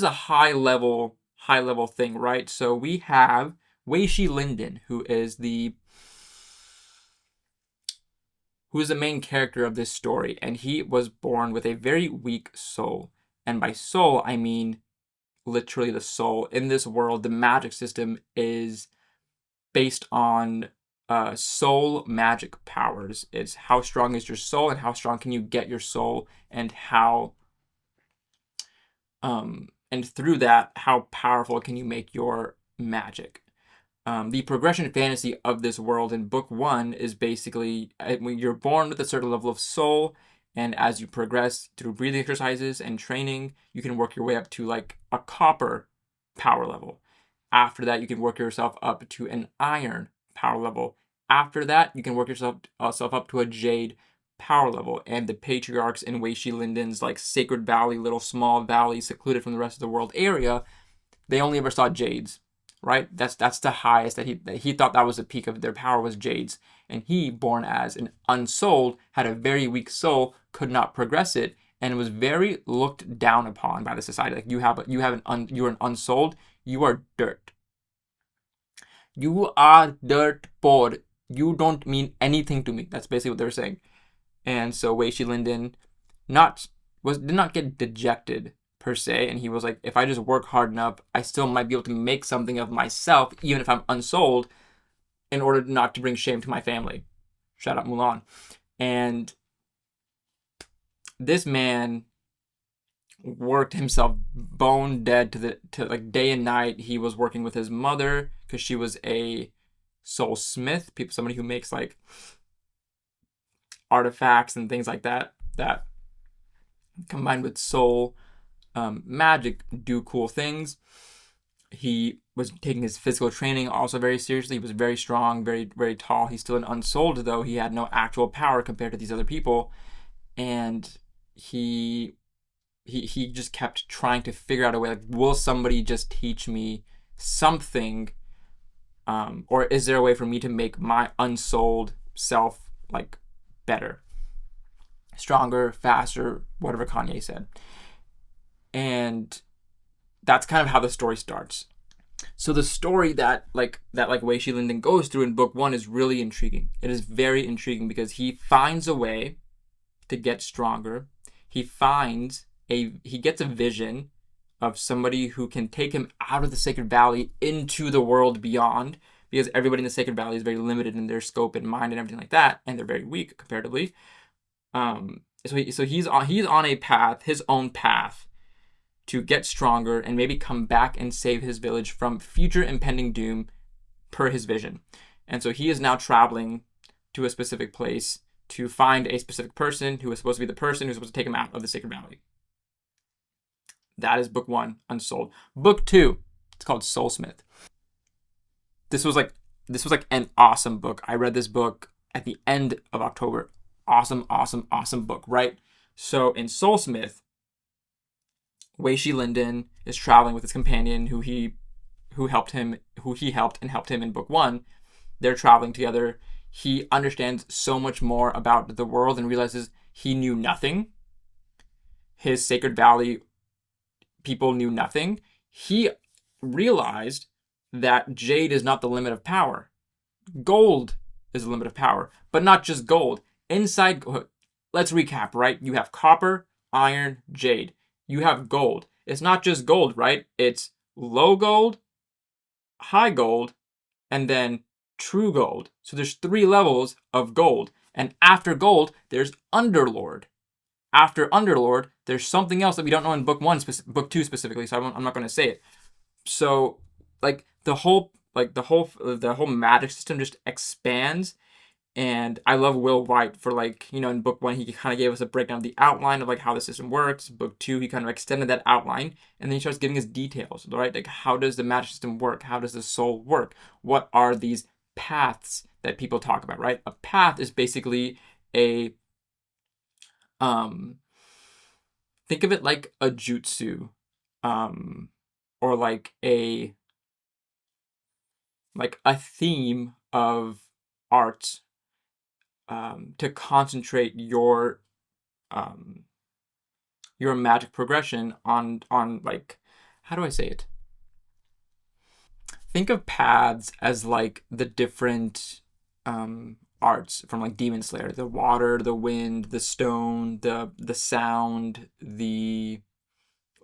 [SPEAKER 1] high level high level thing, right? So we have Wei Shi Linden, who is the main character of this story, and he was born with a very weak soul. And by soul, I mean literally the soul. In this world, the magic system is based on soul magic powers. It's how strong is your soul and how strong can you get your soul, and how and through that, how powerful can you make your magic. The progression fantasy of this world in book 1 is basically when you're born with a certain level of soul, and as you progress through breathing exercises and training, you can work your way up to like a copper power level. After that, you can work yourself up to an iron power level. After that, you can work yourself up to a jade power level. And the patriarchs in Wei Shi Linden's like Sacred Valley, little small valley secluded from the rest of the world area, they only ever saw jades, right? That's the highest that he thought that was the peak of their power, was jades. And he, born as an unsouled, had a very weak soul, could not progress it, and was very looked down upon by the society. Like you're an unsouled, you are dirt. You are dirt poor. You don't mean anything to me. That's basically what they're saying. And so Wei Shi Linden did not get dejected per se, and he was like, if I just work hard enough, I still might be able to make something of myself, even if I'm unsouled, in order not to bring shame to my family. Shout out Mulan. And this man worked himself bone dead to like day and night. He was working with his mother because she was a soul smith, somebody who makes like artifacts and things like that combined with soul magic do cool things. He was taking his physical training also very seriously. He was very strong, very, very tall. He's still an unsouled, though. He had no actual power compared to these other people. And he just kept trying to figure out a way, like, will somebody just teach me something? Or is there a way for me to make my unsouled self, like, better, stronger, faster, whatever Kanye said. And that's kind of how the story starts. So the story that Wei Shi Linden goes through in book 1 is really intriguing. It is very intriguing because he finds a way to get stronger. He gets a vision of somebody who can take him out of the Sacred Valley into the world beyond, because everybody in the Sacred Valley is very limited in their scope and mind and everything like that, and they're very weak comparatively. So he's on a path, his own path, to get stronger and maybe come back and save his village from future impending doom per his vision. And so he is now traveling to a specific place to find a specific person who is supposed to be the person who's supposed to take him out of the Sacred Valley. That is book 1, Unsouled. Book 2, it's called Soulsmith. This was like an awesome book. I read this book at the end of October. Awesome book, right? So in Soulsmith, Wei Shi Linden is traveling with his companion who he helped and helped him in book 1. They're traveling together. He understands so much more about the world and realizes he knew nothing. His Sacred Valley people knew nothing. He realized that jade is not the limit of power. Gold is the limit of power, but not just gold. Let's recap, right? You have copper, iron, jade. You have gold. It's not just gold, right? It's low gold, high gold, and then true gold. So there's 3 levels of gold. And after gold, there's Underlord. After Underlord, there's something else that we don't know in book 1, book 2 specifically, so I'm not going to say it. So the whole magic system just expands. And I love Will White for in book 1, he kind of gave us a breakdown of the outline of how the system works. Book 2, he kind of extended that outline, and then he starts giving us details, right? Like, how does the magic system work? How does the soul work? What are these paths that people talk about, right? A path is basically think of it like a jutsu, or like a theme of art, to concentrate your magic progression on how do I say it? think of paths as like the different arts from like Demon Slayer: the water, the wind, the stone, the sound, the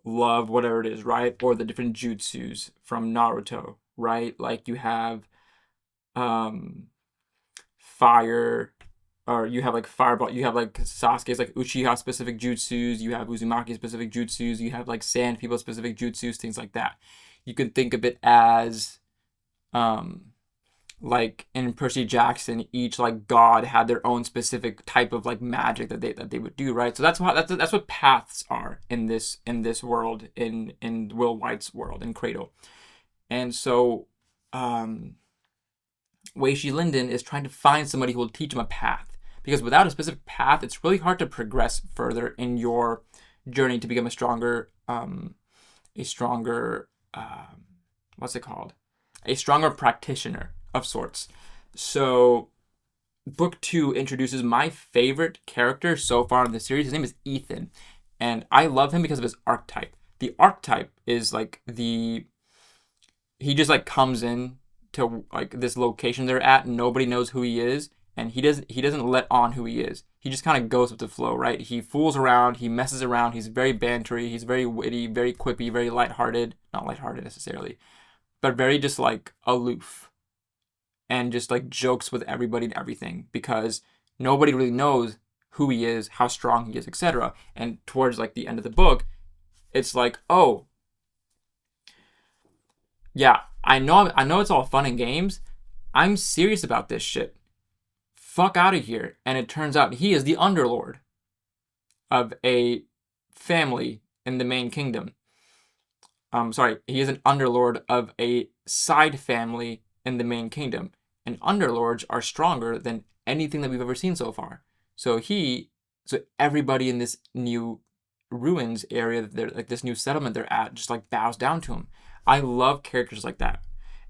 [SPEAKER 1] love, whatever it is, right? Or the different jutsus from Naruto, right? Like you have fire, or you have like fireball, you have like Sasuke's like Uchiha specific jutsus, you have Uzumaki specific jutsus, you have like sand people specific jutsus, things like that. You can think of it as like in Percy Jackson, each like god had their own specific type of like magic that they would do, right? So that's what paths are in this world, in Will White's world, in Cradle. And so Wei Shi Linden is trying to find somebody who will teach him a path, because without a specific path, it's really hard to progress further in your journey to become a stronger what's it called? A stronger practitioner of sorts. So book 2 introduces my favorite character so far in the series. His name is Ethan, and I love him because of his archetype. The archetype is like he just like comes in to like this location they're at, and nobody knows who he is, and he doesn't let on who he is. He just kind of goes with the flow, right? He fools around, he messes around, he's very bantery, he's very witty, very quippy, very lighthearted. Not lighthearted necessarily, but very just like aloof, and just like jokes with everybody and everything, because nobody really knows who he is, how strong he is, etc. And towards like the end of the book, it's like, oh, yeah, I know it's all fun and games. I'm serious about this shit. Fuck out of here. And it turns out he is the underlord of a family in the main kingdom. He is an underlord of a side family in the main kingdom. And underlords are stronger than anything that we've ever seen so far. So everybody in this new ruins area, like this new settlement they're at, just like bows down to him. I love characters like that.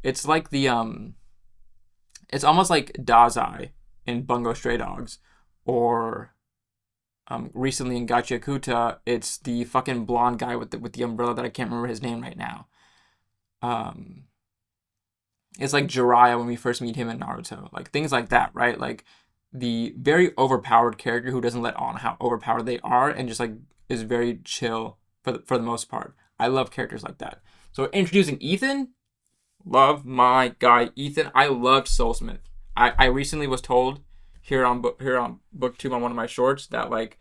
[SPEAKER 1] It's like it's almost like Dazai in Bungo Stray Dogs, or recently in Gachiakuta, it's the fucking blonde guy with the umbrella that I can't remember his name right now. It's like Jiraiya when we first meet him in Naruto, like things like that, right? Like the very overpowered character who doesn't let on how overpowered they are, and just like is very chill for the most part. I love characters like that. So introducing Ethan, love my guy Ethan. I loved Soulsmith. I recently was told here on BookTube on one of my shorts that like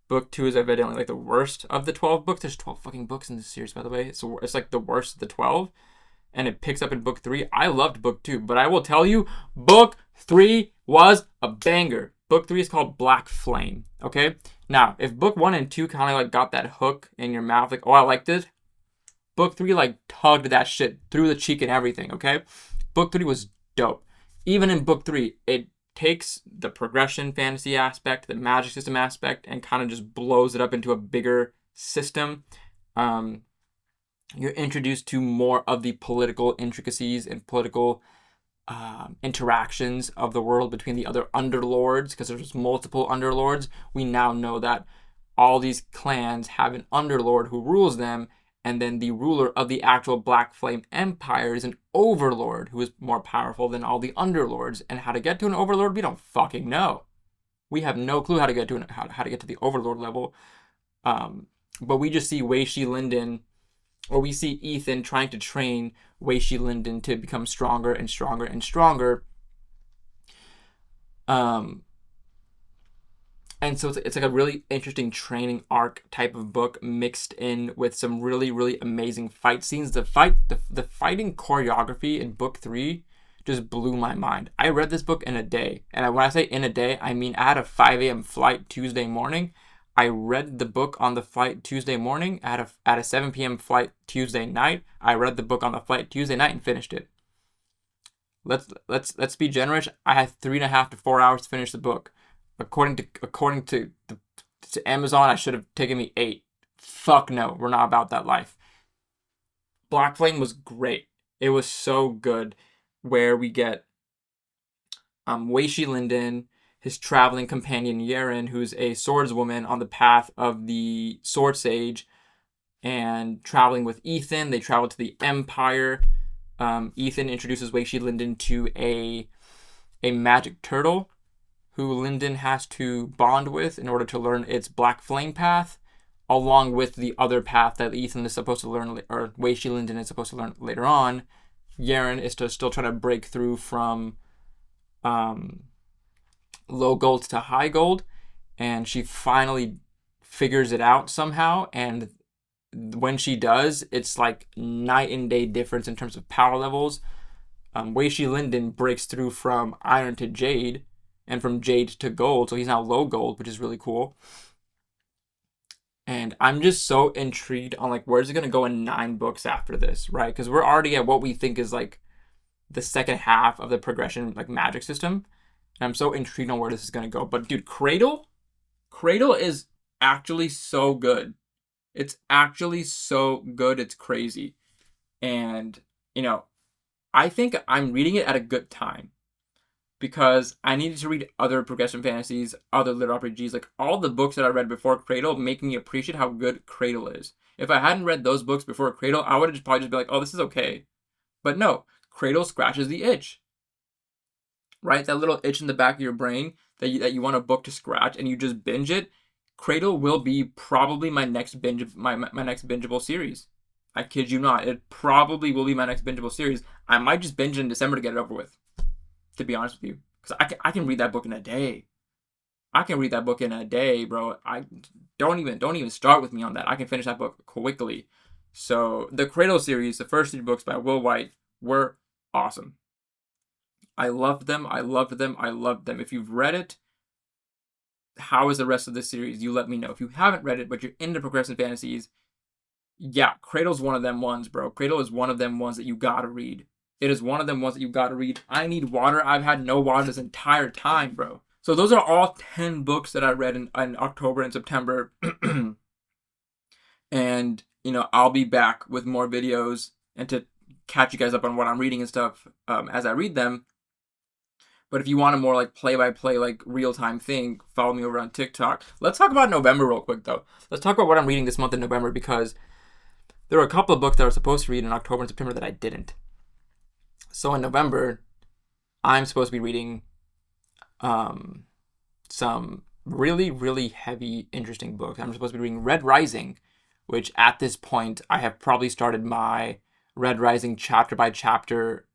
[SPEAKER 1] book 2 is evidently like the worst of the 12 books. There's 12 fucking books in this series, by the way. So it's like the worst of the 12, and it picks up in book 3. I loved book 2, but I will tell you, book 3 was a banger. Book 3 is called Black Flame. Okay, now if book 1 and 2 kind of like got that hook in your mouth, like, oh, I like this. Book 3 like tugged that shit through the cheek and everything, okay? Book 3 was dope. Even in book 3, it takes the progression fantasy aspect, the magic system aspect, and kind of just blows it up into a bigger system. You're introduced to more of the political intricacies and political interactions of the world between the other underlords, because there's multiple underlords. We now know that all these clans have an underlord who rules them, and then the ruler of the actual Black Flame Empire is an overlord who is more powerful than all the underlords. And how to get to an overlord, we don't fucking know. We have no clue how to get to how to get to the overlord level. But we just see Wei Shi Linden, or we see Ethan trying to train Wei Shi Linden to become stronger and stronger and stronger. And so it's like a really interesting training arc type of book, mixed in with some really, really amazing fight scenes. The fighting choreography in book 3 just blew my mind. I read this book in a day. And when I say in a day, I mean I had a 5 a.m. flight Tuesday morning. I read the book on the flight Tuesday morning. At a 7 p.m. flight Tuesday night. I read the book on the flight Tuesday night and finished it. Let's be generous. I had 3.5 to 4 hours to finish the book. According to Amazon, I should have taken me 8. Fuck no, we're not about that life. Black Flame was great. It was so good, where we get Wei Shi Linden, his traveling companion Yeren, who's a swordswoman on the path of the Sword Sage, and traveling with Ethan. They travel to the Empire. Ethan introduces Wei Shi Linden to a magic turtle who Linden has to bond with in order to learn its black flame path, along with the other path that Ethan is supposed to learn, or Wei Shi Linden is supposed to learn later on. Yaren is still trying to break through from low gold to high gold, and she finally figures it out somehow, and when she does, it's like night and day difference in terms of power levels. Wei Shi Linden breaks through from iron to jade, and from jade to gold, so he's now low gold, which is really cool. And I'm just so intrigued on like where's it gonna go in 9 books after this, right? Because we're already at what we think is like the second half of the progression like magic system. And I'm so intrigued on where this is gonna go. But dude, Cradle is actually so good. It's actually so good, it's crazy. And I think I'm reading it at a good time, because I needed to read other progression fantasies, other lit RPGs. Like all the books that I read before Cradle make me appreciate how good Cradle is. If I hadn't read those books before Cradle, I would have probably just be like, oh, this is okay. But no, Cradle scratches the itch. Right? That little itch in the back of your brain that you want a book to scratch and you just binge it. Cradle will be probably my next my next bingeable series. I kid you not. It probably will be my next bingeable series. I might just binge it in December to get it over with, to be honest with you. Because I can read that book in a day. I can read that book in a day, bro. I don't even start with me on that. I can finish that book quickly. So the Cradle series, the first 3 books by Will White, were awesome. I loved them. If you've read it, how is the rest of the series? You let me know. If you haven't read it, but you're into progressive fantasies, yeah, Cradle's one of them ones, bro. Cradle is one of them ones that you gotta read. It is one of them ones that you gotta read. I need water. I've had no water this entire time, bro. So those are all 10 books that I read in October and September. And, I'll be back with more videos and to catch you guys up on what I'm reading and stuff as I read them. But if you want a more like play-by-play, like real-time thing, follow me over on TikTok. Let's talk about November real quick, though. Let's talk about what I'm reading this month in November, because there were a couple of books that I was supposed to read in October and September that I didn't. So in November, I'm supposed to be reading some really, really heavy, interesting books. I'm supposed to be reading Red Rising, which at this point, I have probably started my Red Rising chapter-by-chapter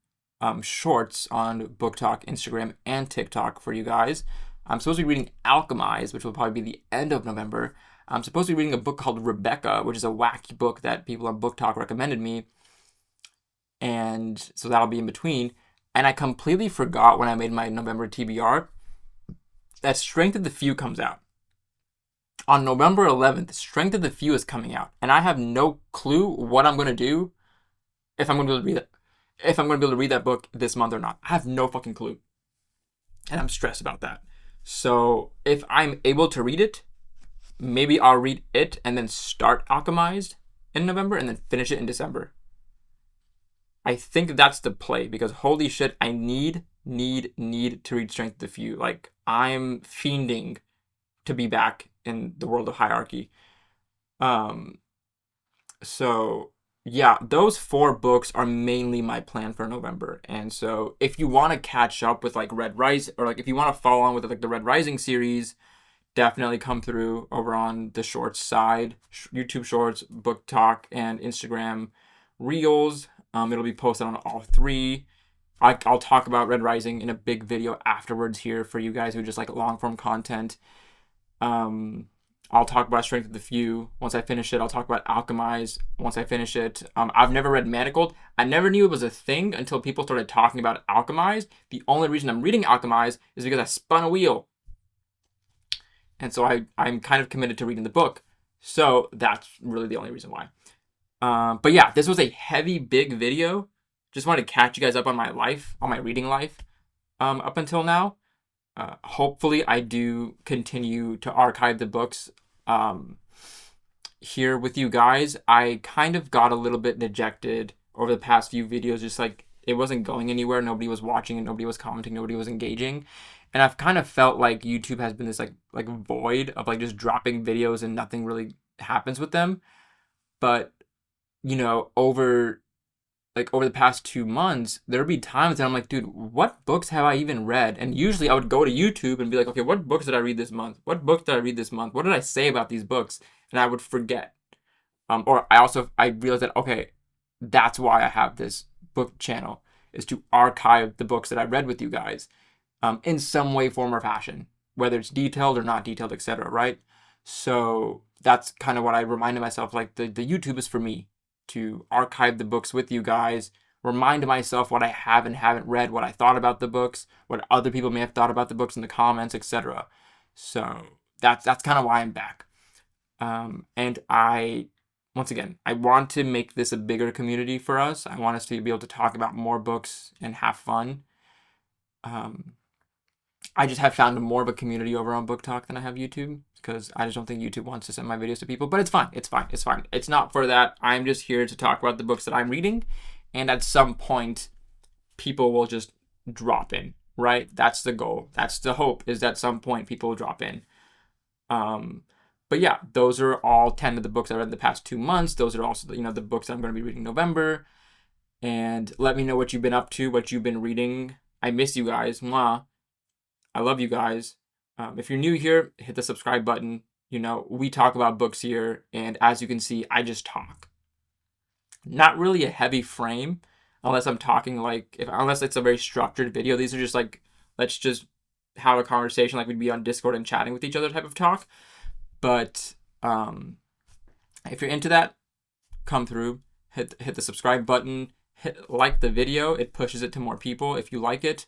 [SPEAKER 1] shorts on Book Talk, Instagram, and TikTok for you guys. I'm supposed to be reading Alchemized, which will probably be the end of November. I'm supposed to be reading a book called Rebecca, which is a wacky book that people on Book Talk recommended me. And so that'll be in between. And I completely forgot when I made my November TBR that Strength of the Few comes out. On November 11th, Strength of the Few is coming out. And I have no clue what I'm going to do if I'm going to be able to read it. If I'm going to be able to read that book this month or not. I have no fucking clue. And I'm stressed about that. So if I'm able to read it, maybe I'll read it and then start Alchemized in November and then finish it in December. I think that's the play, because holy shit, I need to read Strength of the Few. Like, I'm fiending to be back in the world of hierarchy. So yeah, those 4 books are mainly my plan for November. And so if you want to catch up with like Red Rising, or like if you want to follow on with like the Red Rising series, definitely come through over on the shorts side, YouTube Shorts, Book Talk, and Instagram Reels. It'll be posted on all 3. I'll talk about Red Rising in a big video afterwards here for you guys who just like long form content. I'll talk about Strength of the Few once I finish it. I'll talk about Alchemize once I finish it. I've never read Manacled. I never knew it was a thing until people started talking about Alchemize. The only reason I'm reading Alchemize is because I spun a wheel. And so I'm kind of committed to reading the book. So that's really the only reason why. But yeah, this was a heavy, big video. Just wanted to catch you guys up on my life, on my reading life up until now. Hopefully I do continue to archive the books here with you guys. I kind of got a little bit dejected over the past few videos, just like it wasn't going anywhere. Nobody was watching and nobody was commenting, nobody was engaging. And I've kind of felt like YouTube has been this like void of like just dropping videos and nothing really happens with them. But over like over the past 2 months, there'd be times that I'm like, dude, what books have I even read? And usually I would go to YouTube and be like, okay, what books did I read this month? What book did I read this month? What did I say about these books? And I would forget. Or I realized that, okay, that's why I have this book channel, is to archive the books that I read with you guys, in some way, form, or fashion, whether it's detailed or not detailed, etc. Right? So that's kind of what I reminded myself. Like the YouTube is for me to archive the books with you guys, remind myself what I have and haven't read, what I thought about the books, what other people may have thought about the books in the comments, etc. So that's kind of why I'm back. And once again, I want to make this a bigger community for us. I want us to be able to talk about more books and have fun. I just have found more of a community over on Book Talk than I have YouTube, because I just don't think YouTube wants to send my videos to people. But it's fine. It's fine. It's fine. It's not for that. I'm just here to talk about the books that I'm reading. And at some point, people will just drop in, right? That's the goal. That's the hope, is that at some point people will drop in. But yeah, those are all 10 of the books I read in the past 2 months. Those are also, the books that I'm going to be reading in November. And let me know what you've been up to, what you've been reading. I miss you guys. Mwah. I love you guys. If you're new here, hit the subscribe button. We talk about books here, and as you can see, I just talk. Not really a heavy frame, unless I'm talking unless it's a very structured video. These are just like, let's just have a conversation like we'd be on Discord and chatting with each other type of talk. But if you're into that, come through, hit the subscribe button, like the video. It pushes it to more people if you like it.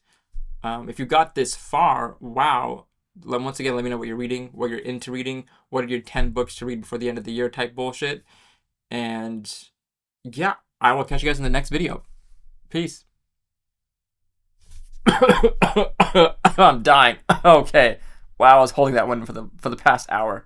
[SPEAKER 1] If you got this far, wow. Once again, let me know what you're reading, what you're into reading, what are your 10 books to read before the end of the year type bullshit. And yeah, I will catch you guys in the next video. Peace. I'm dying. Okay. Wow, I was holding that one for the past hour.